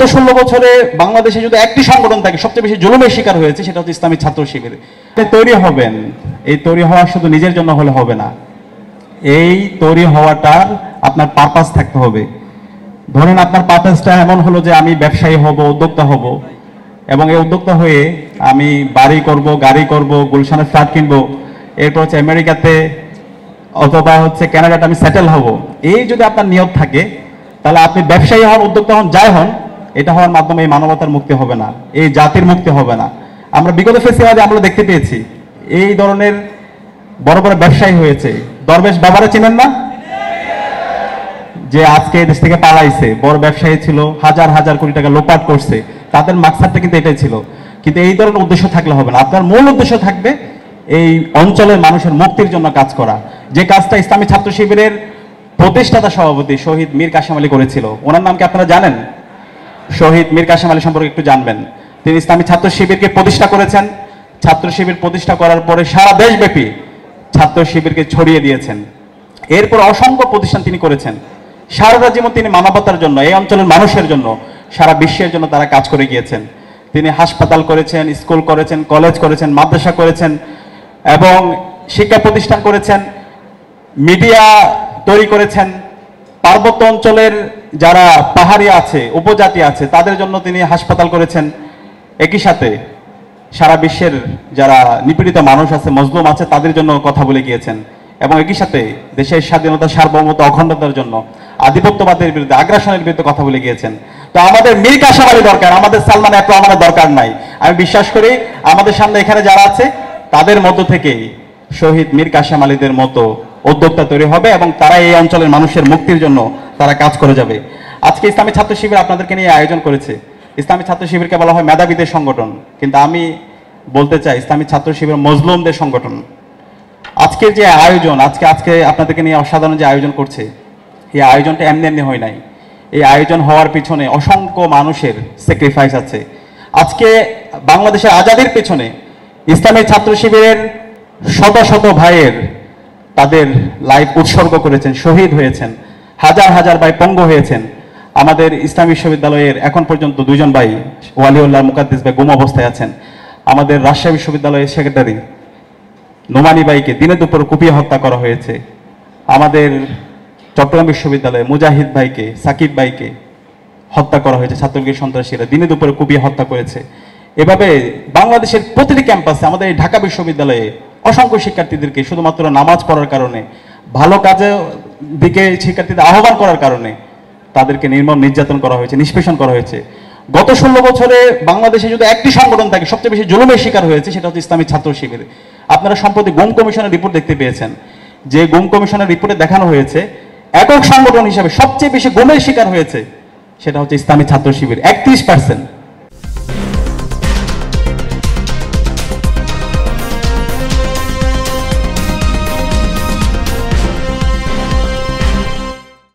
16 বছরে বাংলাদেশে যদি একটি সংগঠন থাকে সবচেয়ে বেশি জুলুমের শিকার হয়েছে, সেটা হচ্ছে ইসলামী ছাত্র শিবির। তৈরি হবেন, এই তৈরি হওয়া শুধু নিজের জন্য হলে হবে না, এই তৈরি হওয়াটার আপনার পারপাস থাকতে হবে। ধরেন আপনার পারপাসটা এমন হলো যে আমি ব্যবসায়ী হব, উদ্যোক্তা হব, এবং এই উদ্যোক্তা হয়ে আমি বাড়ি করব, গাড়ি করব, গুলশানের ফ্ল্যাট কিনবো, এরপর হচ্ছে আমেরিকাতে অথবা হচ্ছে কানাডাতে আমি সেটেল হব। এই যদি আপনার নিয়ত থাকে, তাহলে আপনি ব্যবসায়ী হন, উদ্যোক্তা হন, যাই হন, এটা হওয়ার মাধ্যমে এই মানবতার মুক্তি হবে না, এই জাতির মুক্তি হবে না। আমরা বিগত ফেস্টিভ্যালে আমরা দেখতে পেয়েছি এই ধরনের বড় বড় ব্যবসায়ী হয়েছে। দরবেশ বাবারা চিনেন না, যে আজকে দেশ থেকে পালাইছে, বড় ব্যবসায়ী ছিল, হাজার হাজার কোটি টাকা লোপাট করছে, তাদের মাকসাদটা কিন্তু এটাই ছিল। কিন্তু এই ধরনের উদ্দেশ্য থাকলে হবে না, আপনার মূল উদ্দেশ্য থাকবে এই অঞ্চলের মানুষের মুক্তির জন্য কাজ করা, যে কাজটা ইসলামী ছাত্র শিবিরের প্রতিষ্ঠাতা সভাপতি শহীদ মীর কাসেম আলী করেছিল। ওনার নাম কি আপনারা জানেন? শহীদ মীর কাসেম আলী সম্পর্কে একটু জানবেন। তিনি ইসলামী ছাত্র শিবিরকে প্রতিষ্ঠা করেছেন। ছাত্র শিবির প্রতিষ্ঠা করার পরে সারা দেশব্যাপী ছাত্র শিবিরকে ছড়িয়ে দিয়েছেন। এরপর অসংখ্য প্রতিষ্ঠান তিনি করেছেন। সারা জীবন তিনি মানবতার জন্য, এই অঞ্চলের মানুষের জন্য, সারা বিশ্বের জন্য তারা কাজ করে গিয়েছেন। তিনি হাসপাতাল করেছেন, স্কুল করেছেন, কলেজ করেছেন, মাদ্রাসা করেছেন এবং শিক্ষা প্রতিষ্ঠান করেছেন, মিডিয়া তৈরি করেছেন। পার্বত্য অঞ্চলের যারা পাহাড়ি আছে, উপজাতি আছে, তাদের জন্য তিনি হাসপাতাল করেছেন। একই সাথে সারা বিশ্বের যারা নিপীড়িত মানুষ আছে, মজলুম আছে, তাদের জন্য কথা বলে গিয়েছেন। এবং একই সাথে দেশের স্বাধীনতা, সার্বভৌমত্ব, অখণ্ডতার জন্য, আধিপত্যবাদের বিরুদ্ধে, আগ্রাসনের বিরুদ্ধে কথা বলে গিয়েছেন। তো আমাদের মীর কাসেম আলী দরকার, আমাদের সালমান এফ রহমানের দরকার নাই। আমি বিশ্বাস করি আমাদের সামনে এখানে যারা আছে তাদের মধ্য থেকেই শহীদ মীর কাসেম আলীদের মতো উদ্যোক্তা তৈরি হবে এবং তারা এই অঞ্চলের মানুষের মুক্তির জন্য তারা কাজ করে যাবে। আজকে ইসলামী ছাত্র শিবির আপনাদেরকে নিয়ে আয়োজন করেছে। ইসলামী ছাত্র শিবিরকে বলা হয় মেধাবীদের সংগঠন, কিন্তু আমি বলতে চাই ইসলামী ছাত্র শিবির মজলুমদের সংগঠন। আজকের যে আয়োজন, আজকে আপনাদেরকে নিয়ে অসাধারণ যে আয়োজন করছে, এই আয়োজনটা এমনি এমনি হয় নাই। এই আয়োজন হওয়ার পিছনে অসংখ্য মানুষের স্যাক্রিফাইস আছে। আজকে বাংলাদেশের আজাদির পেছনে ইসলামী ছাত্র শিবিরের শত শত ভাইয়ের তাদের লাইফ উৎসর্গ করেছেন, শহীদ হয়েছেন, হাজার হাজার ভাই পঙ্গু হয়েছেন। আমাদের ইসলামী বিশ্ববিদ্যালয়ের এখন পর্যন্ত 2 জন ভাই, ওয়ালিউল্লাহ মুকাদ্দিস ভাই গুম অবস্থায় আছেন। আমাদের রাজশাহী বিশ্ববিদ্যালয়ের সেক্রেটারি নোমানি ভাইকে দিনে দুপুরে কুপিয়ে হত্যা করা হয়েছে। আমাদের চট্টগ্রাম বিশ্ববিদ্যালয়ে মুজাহিদ ভাইকে, সাকিব ভাইকে হত্যা করা হয়েছে ছাত্রলীগের সন্ত্রাসীরা, দিনে দুপুরে কুপিয়ে হত্যা করেছে। এভাবে বাংলাদেশের প্রতিটি ক্যাম্পাসে, আমাদের এই ঢাকা বিশ্ববিদ্যালয়ে অসংখ্য শিক্ষার্থীদেরকে শুধুমাত্র নামাজ পড়ার কারণে, ভালো কাজের দিকে শিক্ষার্থীদের আহ্বান করার কারণে তাদেরকে নির্মম নির্যাতন করা হয়েছে, নিষ্পেষণ করা হয়েছে। গত 16 বছরে বাংলাদেশে যদি একটি সংগঠন থাকে সবচেয়ে বেশি জুলুমের শিকার হয়েছে, সেটা হচ্ছে ইসলামী ছাত্র শিবির। আপনারা সম্প্রতি গুম কমিশনের রিপোর্ট দেখতে পেয়েছেন, যে গুম কমিশনের রিপোর্টে দেখানো হয়েছে একক সংগঠন হিসেবে সবচেয়ে বেশি গুমের শিকার হয়েছে সেটা হচ্ছে ইসলামী ছাত্র শিবির, 31%।